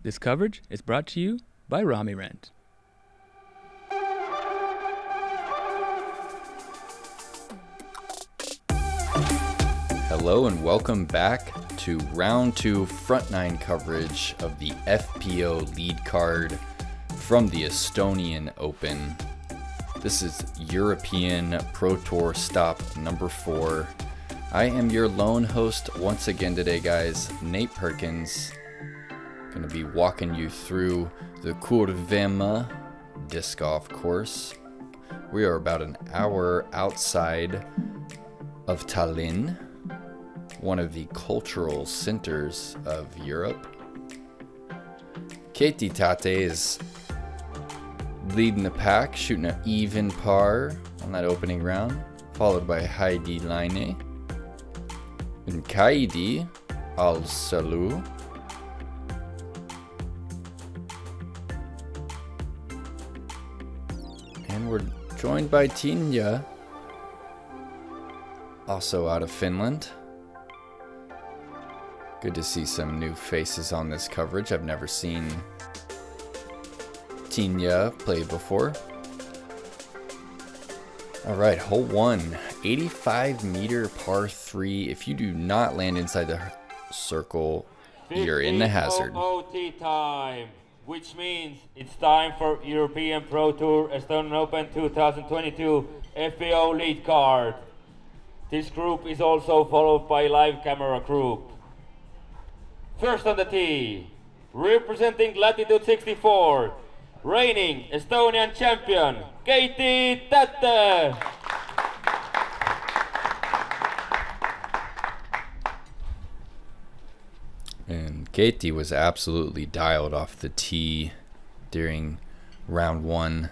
This coverage is brought to you by Rami Rent. Hello and welcome back to round 2 front 9 coverage of the FPO lead card from the Estonian Open. This is European Pro Tour stop number 4. I am your lone host once again today, guys, Nate Perkins. Going to be walking you through the Kõrvemaa disc golf course. We are about an hour outside of Tallinn, one of the cultural centers of Europe. Keiti Tätte is leading the pack, shooting an even par on that opening round, followed by Heidi, Laine, and Kaidi, Allsalu, and we're joined by Tinja, also out of Finland. Good to see some new faces on this coverage. I've never seen Tinja play before. All right, hole 1, 85-meter par 3. If you do not land inside the circle, you're in the hazard. OT time, which means it's time for European Pro Tour Estonian Open 2022 FPO lead card. This group is also followed by live camera group. First on the tee, representing latitude 64, reigning Estonian champion, Keiti Tätte. And Keiti was absolutely dialed off the tee during round 1.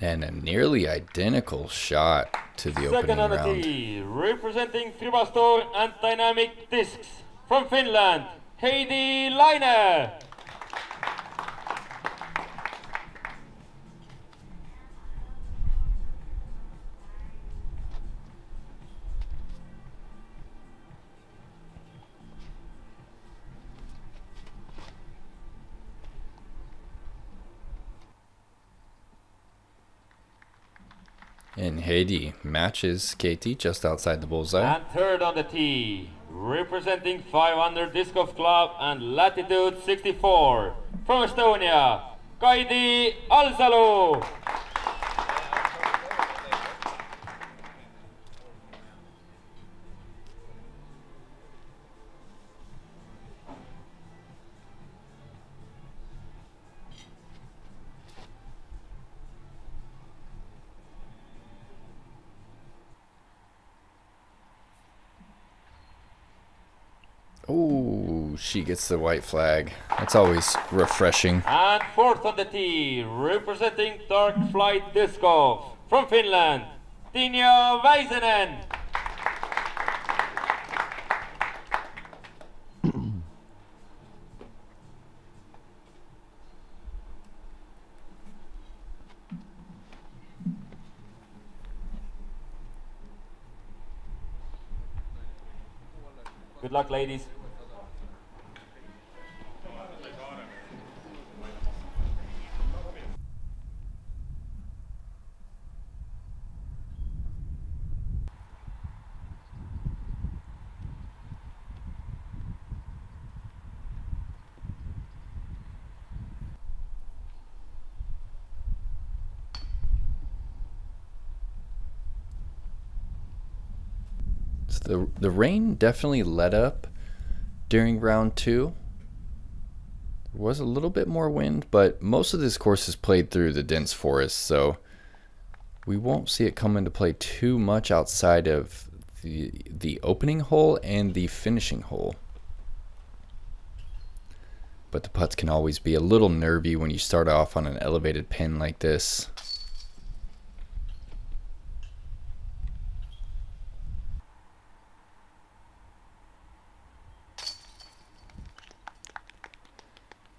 And a nearly identical shot to the opening Second on the round. tee, representing Thribastor and Dynamic Discs from Finland, Heidi, Laine. And Heidi matches Keiti just outside the bullseye. And third on the tee, representing 500 disc golf club and latitude 64 from Estonia, Kaidi, Allsalu. Oh, she gets the white flag. That's always refreshing. And fourth on the tee, representing Dark Flight Disc Golf from Finland, Tinja, Väisänen. Good luck, ladies. So the rain definitely let up during round 2. There was a little bit more wind, but most of this course is played through the dense forest, so we won't see it come into play too much outside of the opening hole and the finishing hole. But the putts can always be a little nervy when you start off on an elevated pin like this.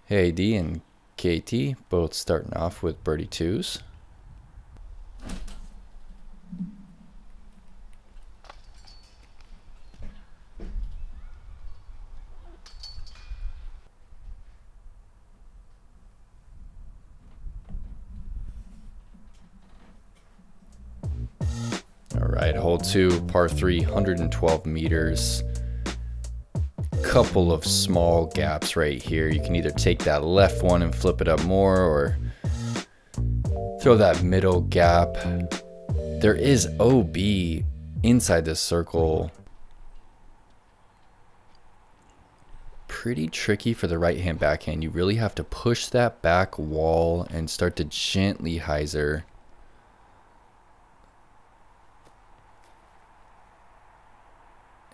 Heidi and Keiti both starting off with birdie twos. All right, hole 2, par 3, 112 meters. Couple of small gaps right here. You can either take that left one and flip it up more, or throw that middle gap. There is OB inside this circle. Pretty tricky for the right hand backhand. You really have to push that back wall and start to gently hyzer.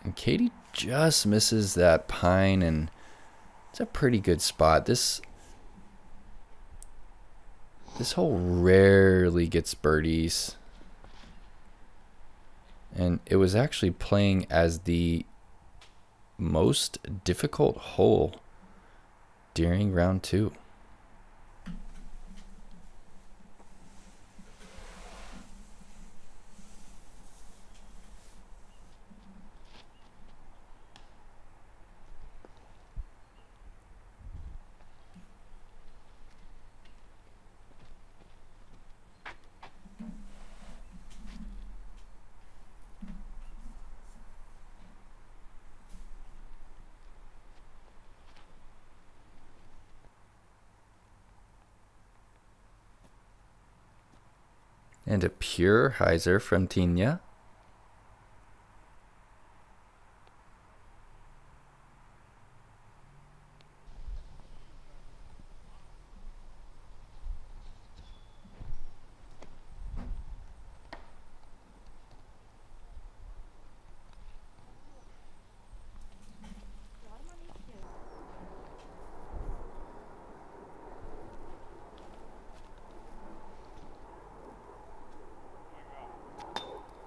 And Katie just misses that pine, and it's a pretty good spot. This hole rarely gets birdies, and it was actually playing as the most difficult hole during round 2. And a pure hyzer from Tinja.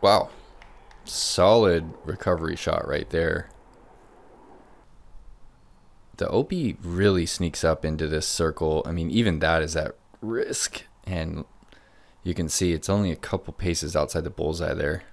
Wow, solid recovery shot right there. The OP really sneaks up into this circle. I mean, even that is at risk, and you can see it's only a couple paces outside the bullseye there.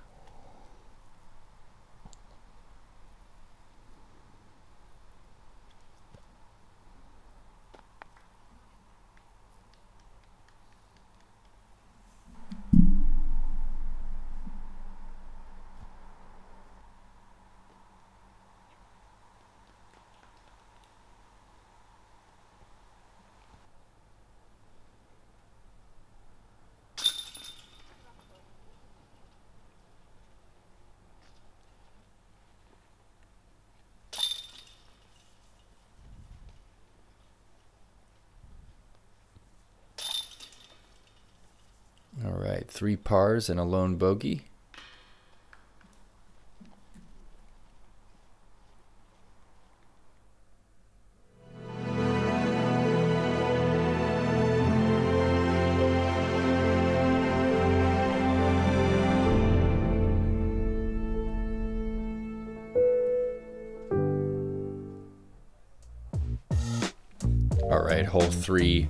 All right, 3 pars and a lone bogey. All right, hole 3.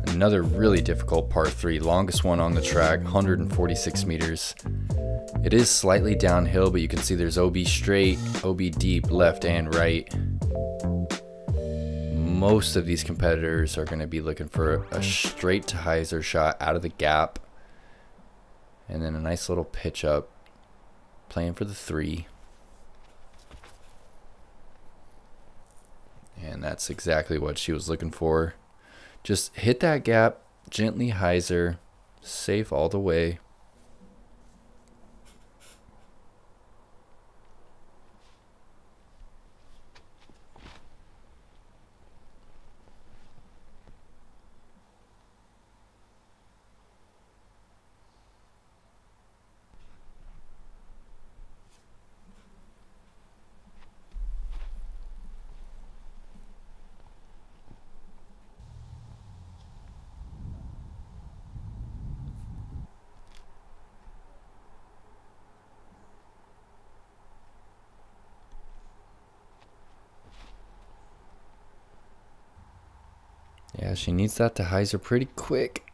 Another really difficult par 3, longest one on the track, 146 meters. It is slightly downhill, but you can see there's OB straight, OB deep, left and right. Most of these competitors are going to be looking for a straight to hyzer shot out of the gap, and then a nice little pitch up, playing for the 3. And that's exactly what she was looking for. Just hit that gap, gently hyzer, safe all the way. Yeah, she needs that to hyzer pretty quick.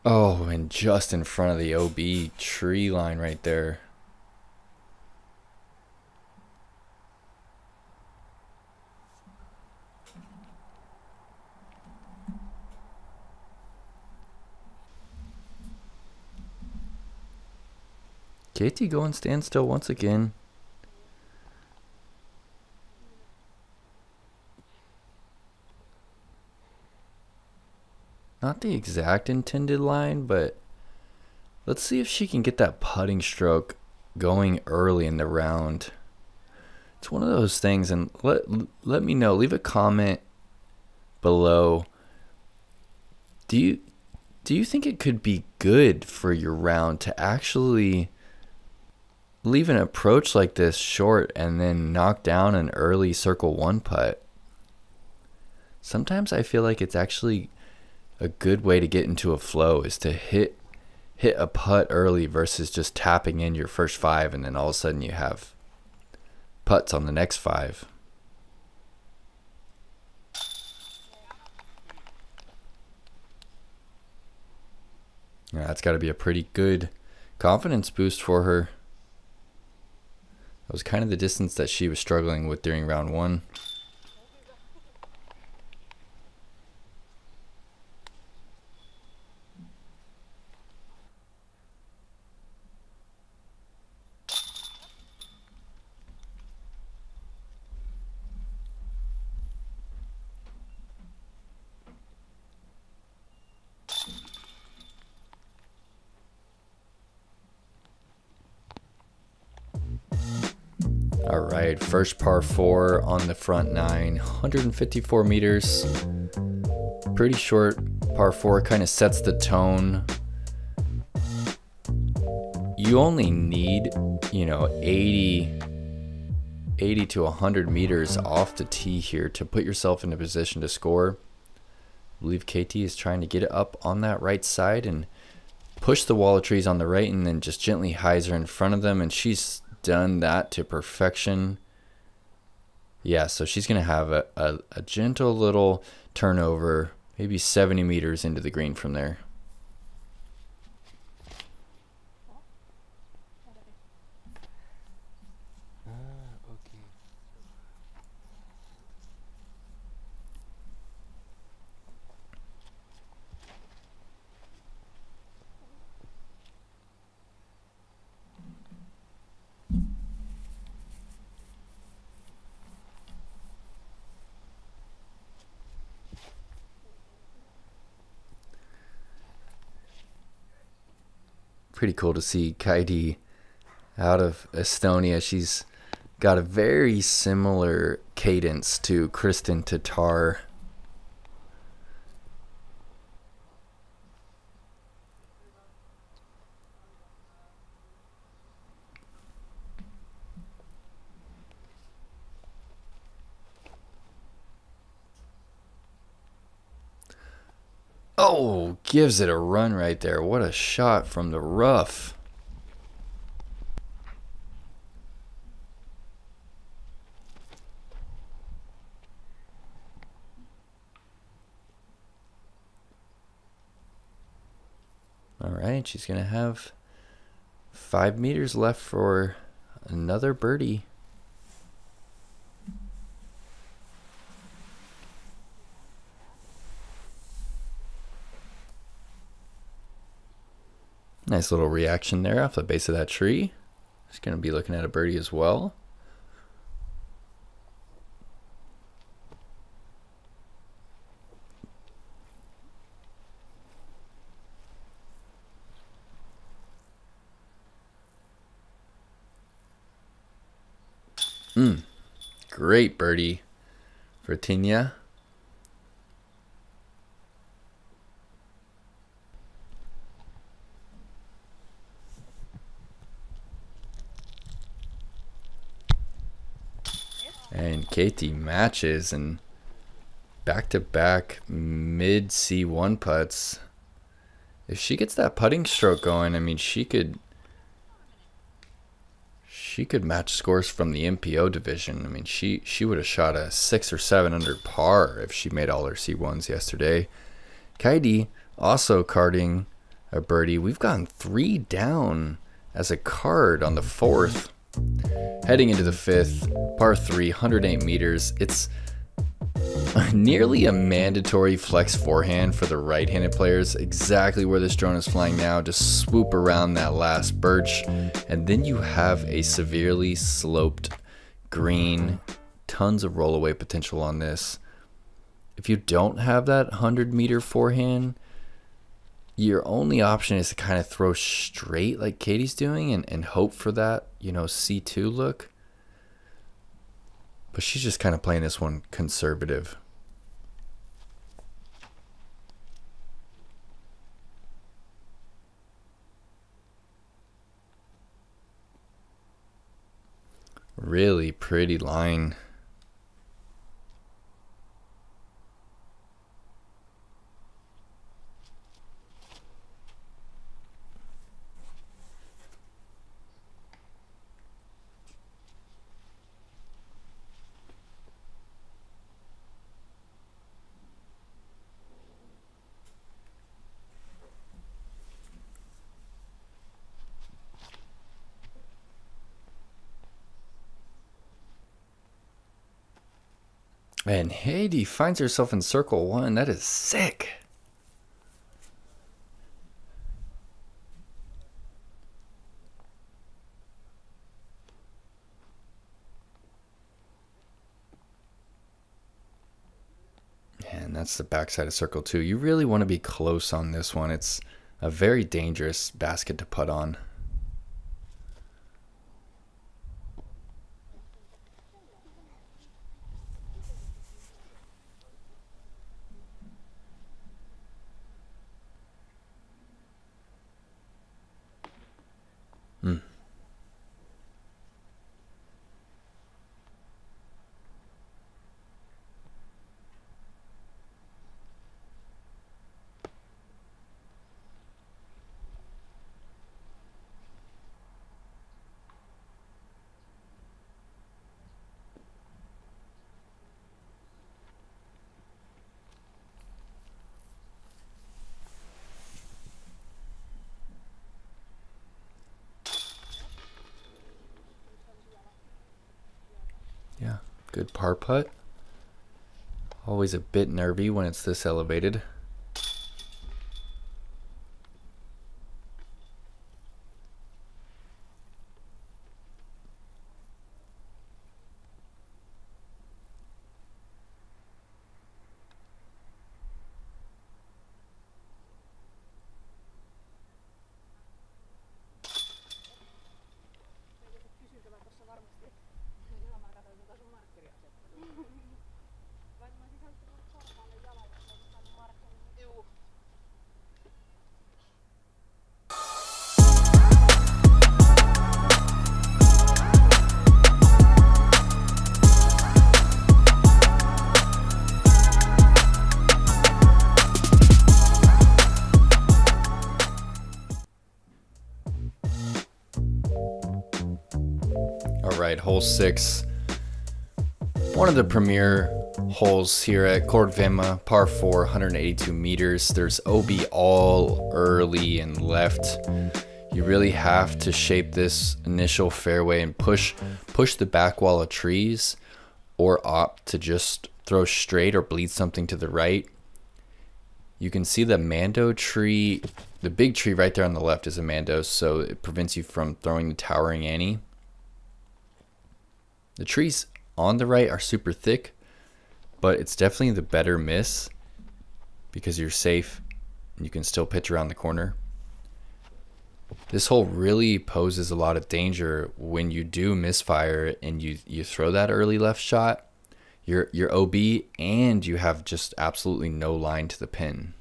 Oh, and just in front of the OB tree line right there. Keiti going standstill once again. Not the exact intended line, but let's see if she can get that putting stroke going early in the round. It's one of those things, and let me know. Leave a comment below. Do you think it could be good for your round to actually leave an approach like this short and then knock down an early circle one putt? Sometimes I feel like it's actually a good way to get into a flow is to hit a putt early versus just tapping in your first 5 and then all of a sudden you have putts on the next 5. Yeah, that's got to be a pretty good confidence boost for her. That was kind of the distance that she was struggling with during round 1. All right, first par 4 on the front 9, 154 meters. Pretty short par 4, kind of sets the tone. You only need, 80 to 100 meters off the tee here to put yourself in a position to score. I believe Keiti is trying to get it up on that right side and push the wall of trees on the right and then just gently hyzer in front of them, and she's done that to perfection. Yeah, so she's gonna have a gentle little turnover, maybe 70 meters into the green from there. Pretty cool to see Kaidi out of Estonia. She's got a very similar cadence to Kristen Tatar. Oh, gives it a run right there. What a shot from the rough. All right, she's going to have 5 meters left for another birdie. Nice little reaction there off the base of that tree. She's going to be looking at a birdie as well. Great birdie for Tinja. And Keiti matches, and back-to-back mid C1 putts. If she gets that putting stroke going, I mean, she could she could match scores from the MPO division. I mean, she would have shot a 6 or 7 under par if she made all her C1s yesterday. Kaidi also carding a birdie. We've gone 3 down as a card on the 4th. Heading into the 5th, par 3, 108 meters. It's nearly a mandatory flex forehand for the right-handed players. Exactly where this drone is flying now. Just swoop around that last birch, and then you have a severely sloped green. Tons of rollaway potential on this. If you don't have that 100-meter forehand, your only option is to kind of throw straight like Keiti's doing and hope for that, you know, C2 look. But she's just kind of playing this one conservative. Really pretty line. And Heidi finds herself in circle 1. That is sick. And that's the backside of circle 2. You really want to be close on this one. It's a very dangerous basket to putt on. Yeah, good par putt. Always a bit nervy when it's this elevated. Hole 6, one of the premier holes here at Kõrvemaa, par 4, 182 meters. There's OB all early and left. You really have to shape this initial fairway and push the back wall of trees, or opt to just throw straight or bleed something to the right. You can see the Mando tree, the big tree right there on the left is a Mando, so it prevents you from throwing the Towering Annie. The trees on the right are super thick, but it's definitely the better miss because you're safe and you can still pitch around the corner. This hole really poses a lot of danger when you do misfire and you throw that early left shot. You're OB and you have just absolutely no line to the pin.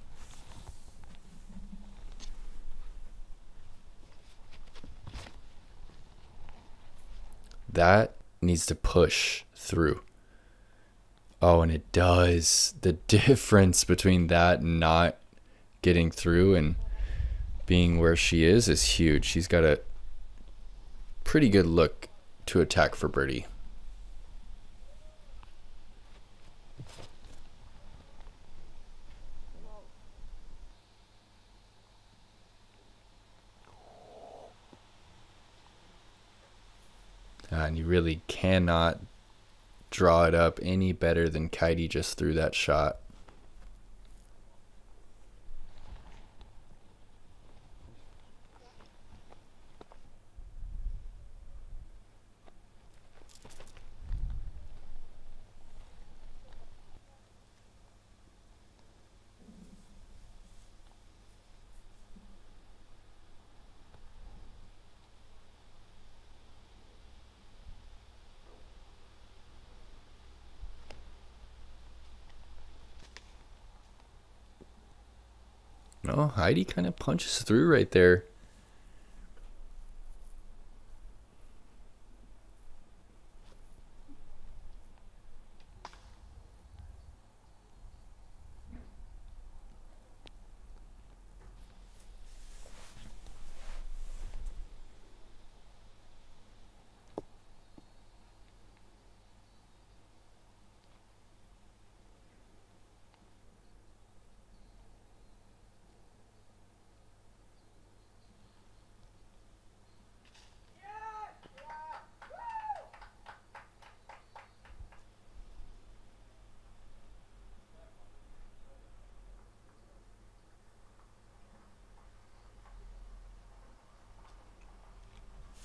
That needs to push through. Oh, and it does. The difference between that and not getting through and being where she is huge. She's got a pretty good look to attack for birdie. And you really cannot draw it up any better than Kaidi just threw that shot. No, Heidi kind of punches through right there.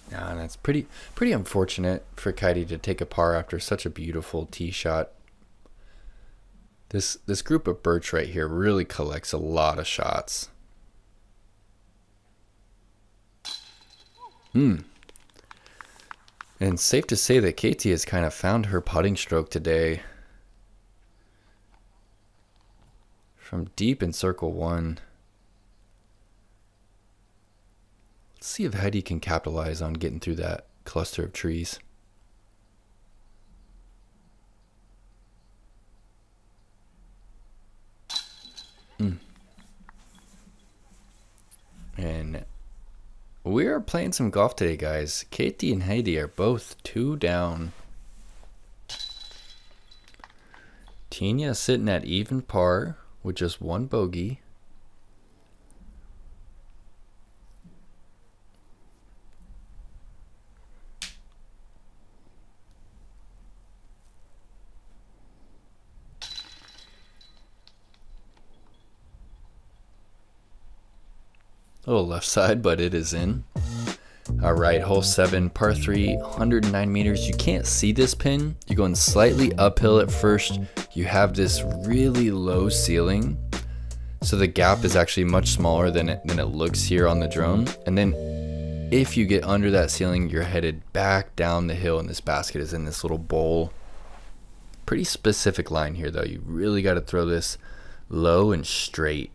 And it's pretty unfortunate for Kaidi to take a par after such a beautiful tee shot. This group of birch right here really collects a lot of shots. And safe to say that Keiti has kind of found her putting stroke today. From deep in circle one. Let's see if Heidi can capitalize on getting through that cluster of trees. And we are playing some golf today, guys. Keiti and Heidi are both 2 down. Tinja sitting at even par with just 1 bogey. A little left side, but it is in. All right, hole 7, par 3, 109 meters. You can't see this pin. You're going slightly uphill at first. You have this really low ceiling, so the gap is actually much smaller than it looks here on the drone. And then if you get under that ceiling, you're headed back down the hill, and this basket is in this little bowl. Pretty specific line here, though. You really got to throw this low and straight.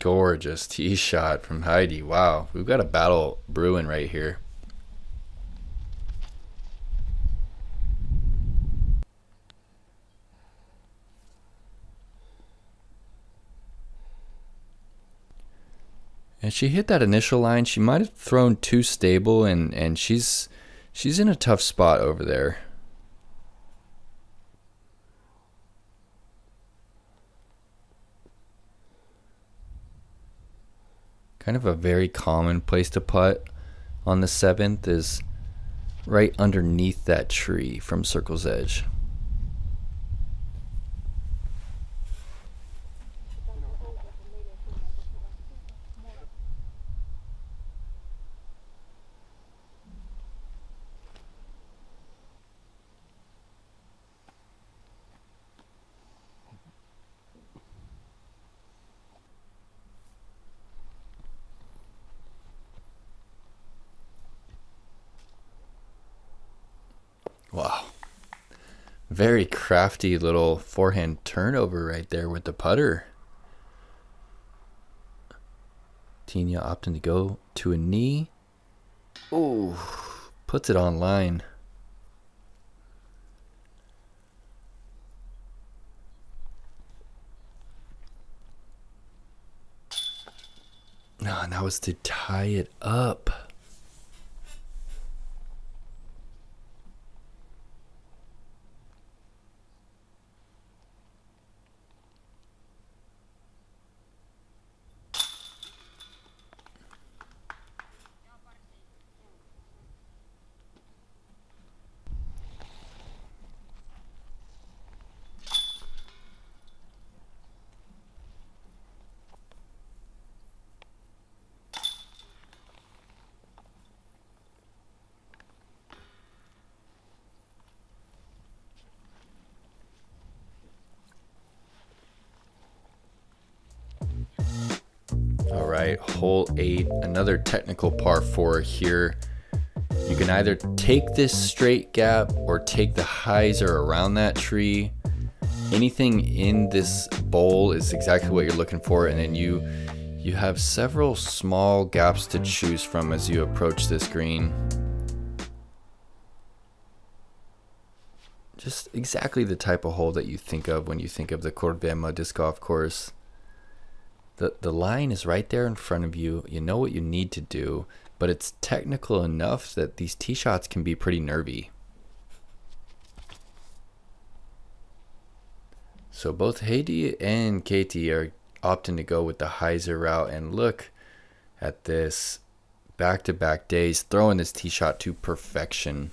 Gorgeous tee shot from Heidi. Wow, we've got a battle brewing right here. And she hit that initial line. She might have thrown too stable, and she's in a tough spot over there. Kind of a very common place to putt on the 7th is right underneath that tree from Circle's Edge. Wow. Very crafty little forehand turnover right there with the putter. Tinja opting to go to a knee. Ooh, puts it on line. No, and that was to tie it up. All right, hole 8, another technical par 4 here. You can either take this straight gap or take the hyzer around that tree. Anything in this bowl is exactly what you're looking for, and then you have several small gaps to choose from as you approach this green. Just exactly the type of hole that you think of when you think of the Kõrvemaa disc golf course. The line is right there in front of you. You know what you need to do, but it's technical enough that these tee shots can be pretty nervy. So both Heidi and Keiti are opting to go with the hyzer route, and look at this, back-to-back days throwing this tee shot to perfection.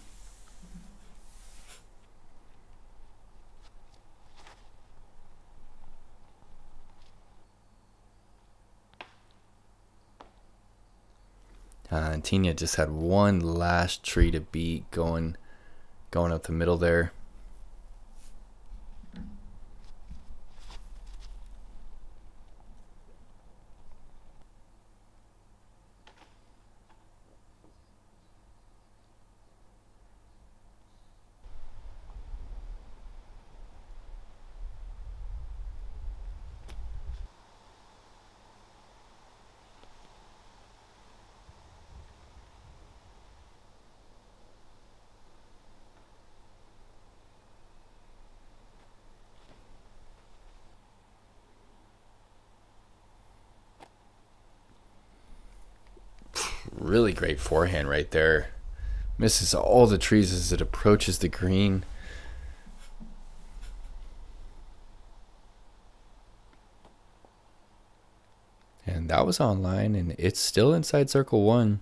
And Tinja just had one last tree to beat going up the middle there. Really great forehand right there. Misses all the trees as it approaches the green. And that was online, and it's still inside circle 1.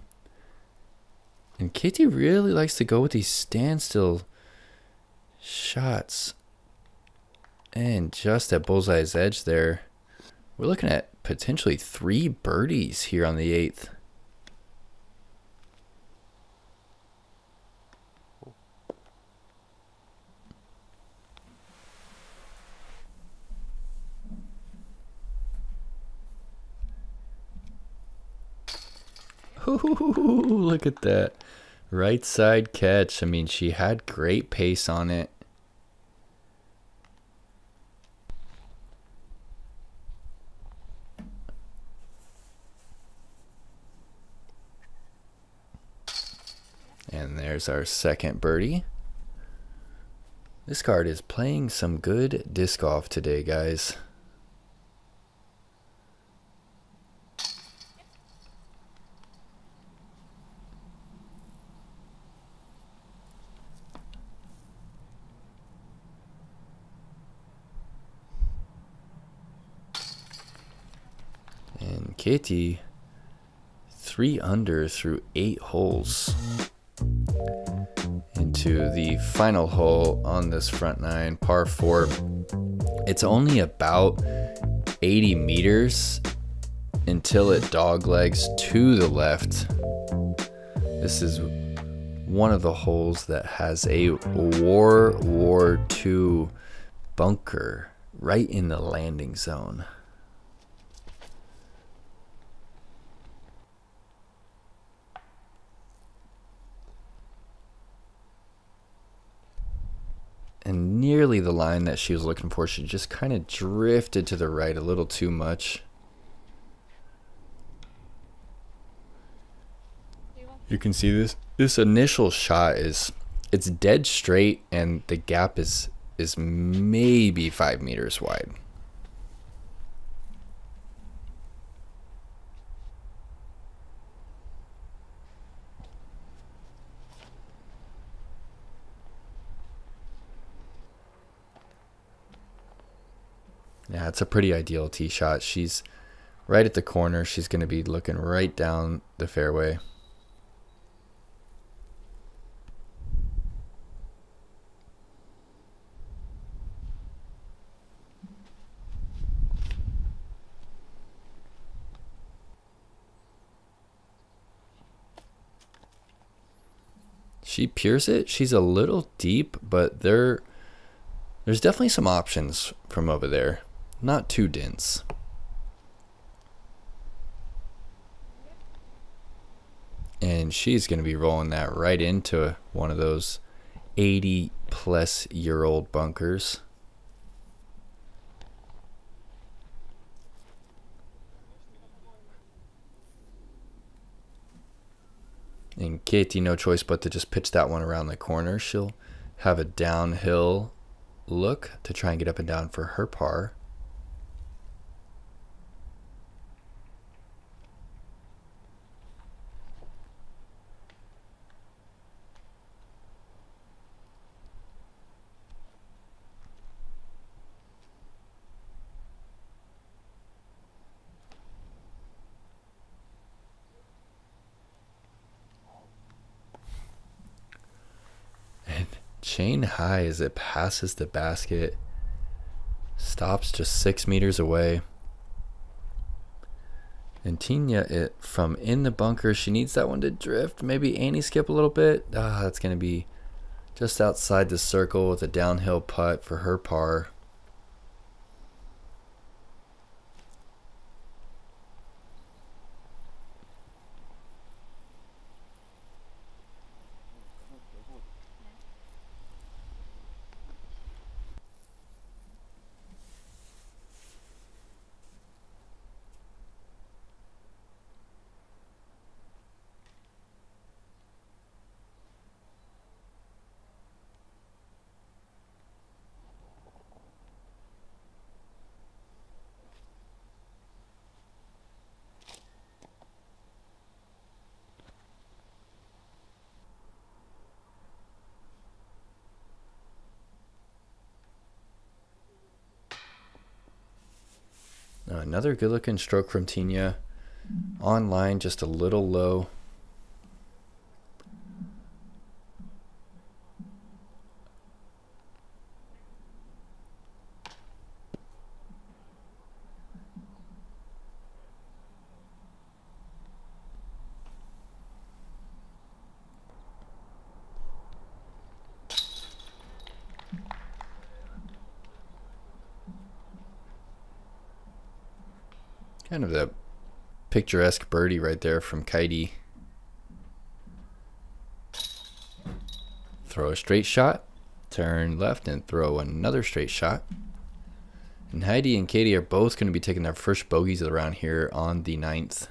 And Keiti really likes to go with these standstill shots. And just at bullseye's edge there. We're looking at potentially 3 birdies here on the 8th. Ooh, look at that right side catch. I mean, she had great pace on it. And there's our second birdie. This card is playing some good disc golf today, guys. And Keiti 3 under through 8 holes into the final hole on this front 9, par 4. It's only about 80 meters until it doglegs to the left. This is one of the holes that has a World War II bunker right in the landing zone. And nearly the line that she was looking for. She just kind of drifted to the right a little too much. You can see this initial shot it's dead straight, and the gap is maybe 5 meters wide. Yeah, it's a pretty ideal tee shot. She's right at the corner. She's going to be looking right down the fairway. She peers it. She's a little deep, but there's definitely some options from over there. Not too dense. And she's going to be rolling that right into one of those 80-plus-year-old bunkers. And Keiti, no choice but to just pitch that one around the corner. She'll have a downhill look to try and get up and down for her par. Chain high as it passes the basket. Stops just 6 meters away. And Tinja, from in the bunker, she needs that one to drift. Maybe Annie skip a little bit. That's going to be just outside the circle with a downhill putt for her par. Another good looking stroke from Tinja. Online, just a little low. Kind of the picturesque birdie right there from Kaidi. Throw a straight shot, turn left, and throw another straight shot. And Heidi and Keiti are both going to be taking their first bogeys of the round here on the 9th.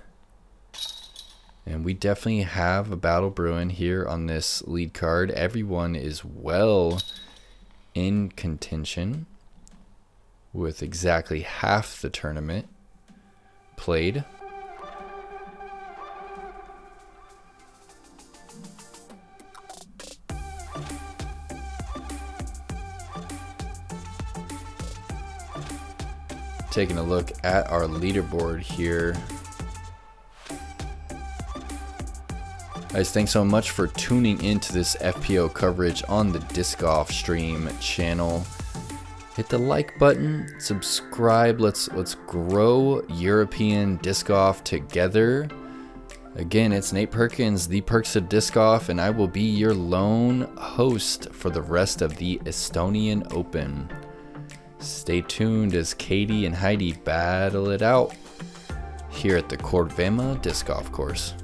And we definitely have a battle brewing here on this lead card. Everyone is well in contention with exactly half the tournament played. Taking a look at our leaderboard here. Guys, thanks so much for tuning into this FPO coverage on the Disc Golf Stream channel. Hit the like button, subscribe. Let's grow European disc golf together. Again, it's Nate Perkins, the Perks of Disc Golf, and I will be your lone host for the rest of the Estonian Open. Stay tuned as Keiti and Heidi battle it out here at the Kõrvemaa Disc Golf Course.